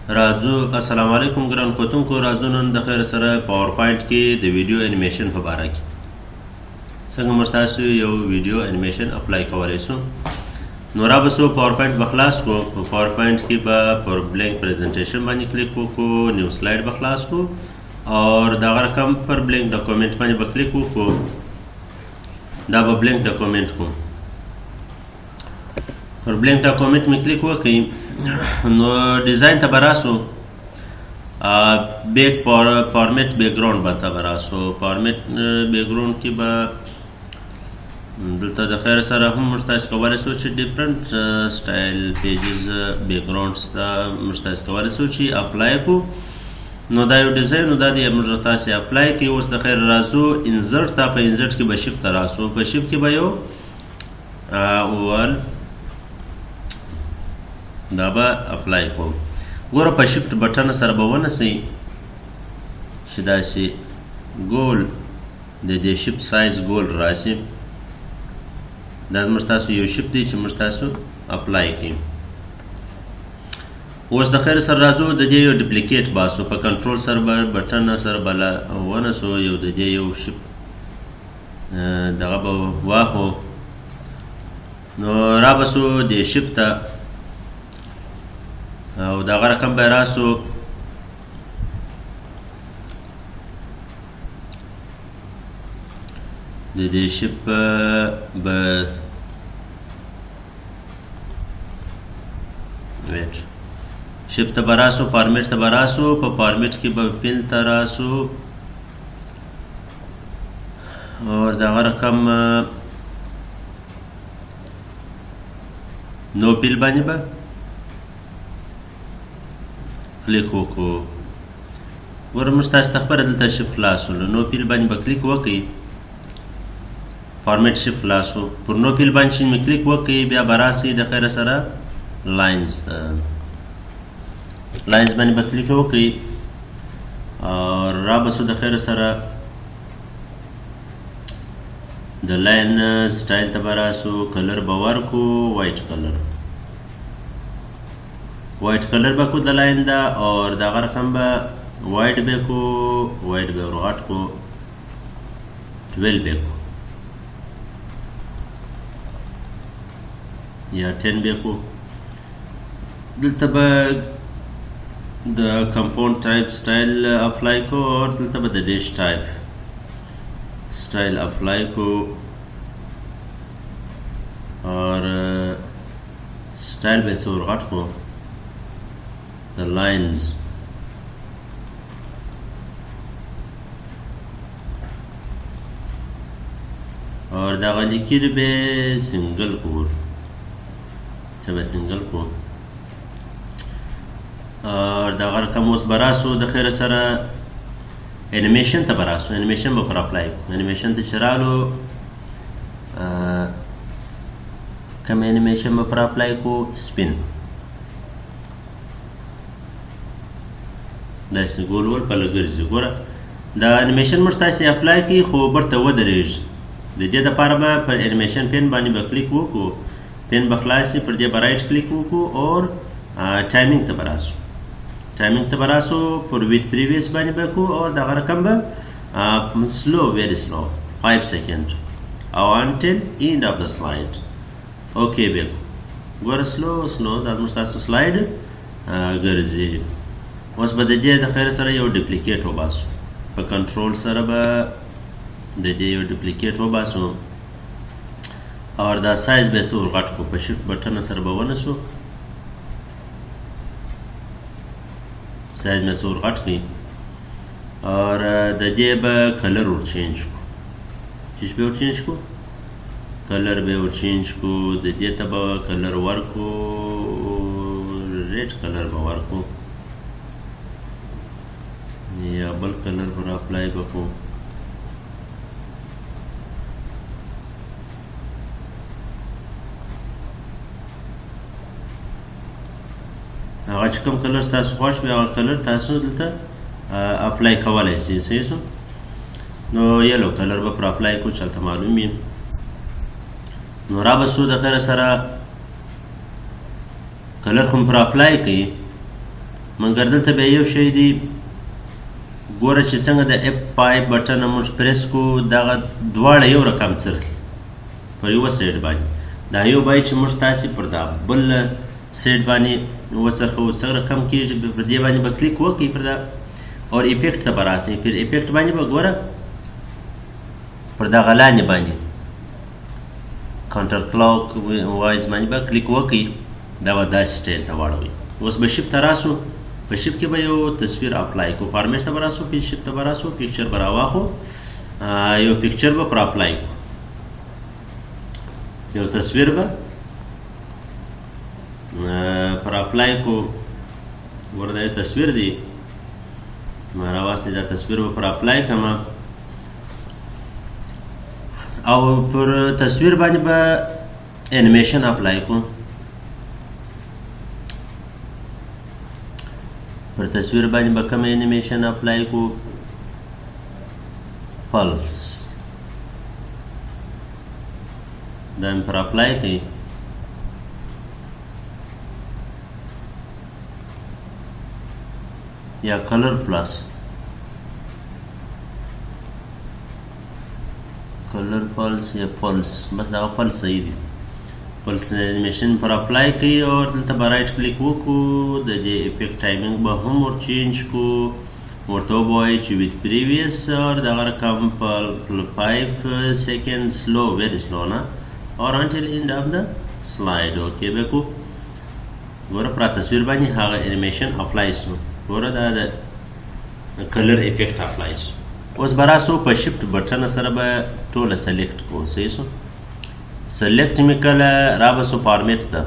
راځو السلام علیکم ګران کتونکو راځو نن د خیر سره پاور پوینټ کې د ویډیو انیمیشن په باره کې څنګه موږ تاسو یو ویډیو انیمیشن اپلای کولی شو. نو را به سو پاور پوینټ به خلاص کړو. په پاور پوینټ کې به پر بلینک پریزنټیشن باندې کلیک وکړو، نیو سلایډ به خلاص کړو او دغه رقم پر بلینک ډاکومنټ باندې به کلیک وکړو. دا به بلینک ډاکومنټ کوم. پر بلینک ډاکومنټ مې کلیک وکړئ نو ډیزاین ته به راسو. بیک فارمیټ بیکګراوند به ته به راسو. فارمیټ بیکګراوند کې به دلته د خیر سره هم موږ تاسو کولی شو چې ډیفرنٹ سټایل پیجز بیکګراوندز ته موږ تاسو کولی شو چې اپلای کړو. نو دا یو ډیزاین نو دا دی موږ تاسو اپلای کړئ. اوس د خیر راځو انزرټ ته. په انزرټ کې به شیفټ ته راسو. په شیفټ کې به یو اول دا به اپلای کوم. ګوره په شیفټ بټن سره به ونیسئ چې داسې ګول د دې شیفټ سایز ګول راشي. دا زموږ تاسو یو شیفټ دی چې موږ تاسو اپلای کړئ. اوس د خیر سره راځو د دې یو ډپلیکیټ باسو. په کنټرول سره به بټن سره به ونیسو یو د دې یو شیفټ دغه به واخو. نو را به سو د شیفټ ته او دغه رقم به راسو. د دې شیپ به شیپ ته به راسو. فارمیټ ته به راسو. په فارمیټ کې به پین ته راسو او دغه رقم نو پیل باندې به کلیک وکړو. ګوره موږ تاسو ته خبره دلته شیفټ خلاص ولو. نو پیل باندې به کلیک وکړئ. فارمیټ شیفټ خلاص و. پر نو پیل باندې چې مې کلیک وکړئ بیا به راسئ د خیره سره لاینز ته. لاینز باندې به کلیک وکړئ او را به سو د خیره سره د لاین سټایل ته به راسو. کلر به ورکړو وایټ کلر. وایټ کلر به کو د لاین ده اور دغه رقم به وایټ به کو. وایټ به ورغټ کو 12 به کو یا 10 به کو. دلته به د کمپاوند ټایپ سټایل اپلای کو اور دلته به د ډیش ټایپ سټایل اپلای کو اور سټایل به څه ورغټ کو the lines. और दगा लिखिर बे सिंगल कोड सब सिंगल को और दगा रकम उस बरासो द खैर सरा एनिमेशन ता बरासो. एनिमेशन पर अप्लाई एनिमेशन ते चरालो कम एनिमेशन पर अप्लाई को स्पिन داسې ګول ول په لګرځي. ګوره دا انیمیشن موږ تاسې اپلای کړي خو برته ودرېږي. د دې دپاره به پر انیمیشن پین باندې به کلیک وکړو. پین به خلاص شي. پر دې به رایټ کلیک وکړو اور ټایمینګ ته به راسو. ټایمینګ ته به راسو. پر ویت پریویس باندې به کړو اور دغه رقم به سلو ویری سلو 5 سیکنډ او انټل اینډ اف د سلاید اوکې به کړو. ګوره سلو سلو دا موږ تاسو سلاید ګرځي. اوس به د دې د خیر سره یو ډپلیکیټ وباسو. په کنټرول سره به د دې یو ډپلیکیټ وباسو اور دا سایز به څه ورغټ کړو. په شیفټ بټن سره به ونیسو. سایز مې څه ورغټ کړي اور د دې به کلر ور چینج کړو. چې به ور چینج کړو کلر به ور چینج کړو. د دې ته به کلر ورکړو. ریډ کلر به ورکړو یا بل کلر پر اپلای بکو. هغه چې کوم کلر تاسو خوښ وي هغه کلر تاسو دلته اپلای کولی شئ. صحیح شو. نو یلو کلر به پر اپلای کو چلته معلوم وي. نو را به سو د خیر سره کلر کوم پر اپلای کوي مګر دلته بیا یو شی دی ګوره چې څنګه د F5 بټن موږ پریس کو دغه دواړه یو رقم څرخي پر یوه سایډ باندې دا یو باید چې موږ تاسې پر دا بل سایډ باندې وڅرخو څه رقم کېږي پر دې باندې به کلیک وکړئ پر دا اور افیکټ ته به راسئ پر افیکټ باندې به ګوره پر دغه لاندې باندې کانټر کلاک وایز باندې به کلیک وکړئ دا به داسې سټایل ته واړوئ اوس به شیفت ته راسو په شیفت کې به یو تصویر اپلای کو فارمیټ ته به راسو شیفت ته به راسو پیکچر به راواخو یو پیکچر به پر اپلای کو یو تصویر به پر اپلای کو ګوره دا یو تصویر دی ما راواسې دا تصویر به پر اپلای کړم او پر تصویر باندې به انیمیشن اپلای کو پر تصویر باندې به کوم انیمیشن اپلای کو پلس دا هم پر اپلای کوي یا کلر پلس کلر پلس یا پلس بس دا پلس صحیح دی پلس انیمیشن پر اپلای کوي او دلته به رایټ کلیک وکړو د دې افیکټ ټایمینګ به هم ور چینج کو ورته ووایو چې ویت پریویس اور دغه رقم په 5 سیکنډ سلو ویری سلو نه اور انټل اینډ اف د سلاید اوکې به کو ګوره پر تصویر باندې هغه انیمیشن اپلای شو ګوره دا د کلر افیکټ اپلای شو اوس به راسو په شیفت بټن سره به ټوله سلیکټ کو صحیح شو سلیکټ مې کله رابسو فارمیټ ته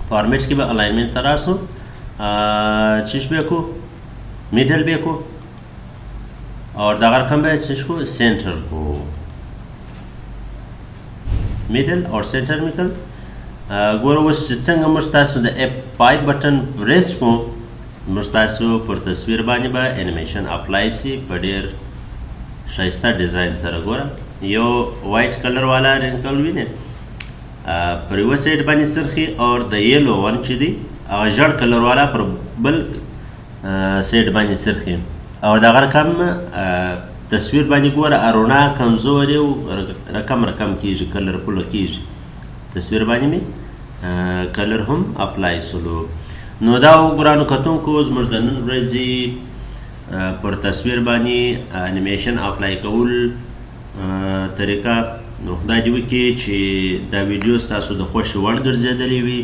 فارمیټ کې به الاینمنټ ته راسو چیش ಬೇಕು मिडल ಬೇಕು और दगा रकम به چیش کو सेंटर को मिडल और सेंटर में कल ګوره اوس چې څنګه موږ تاسو د F5 بټن پریس کو موږ تاسو پر تصویر باندې به انیمیشن اپلای شي په ډېر ښایسته ډیزاین سره ګوره یو وایټ کلر والا رنکل وینئ پر یوه سایډ باندې څرخي اور د یلو ون چې دی هغه ژړ کلر والا پر بل سایډ باندې څرخي او دغه رقم تصویر باندې ګوره ارونا کمزوري او رقم کیږي کلر فل کیږي تصویر باندې مې کلر هم اپلای سلو نو دا ګرانو کتونکو زموږ د نن ورځې پر تصویر باندې انیمیشن اپلای کول طریقه نو خدای دې وکړي چې دا ویډیو ستاسو د خوښې وړ ګرځېدلی وي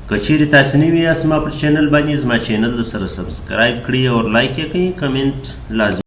که چیرې تاسو نوي یاست زما پر چینل باندې زما چینل سره سبسکرایب کړئ او لایک یې کړئ کمنټ لازم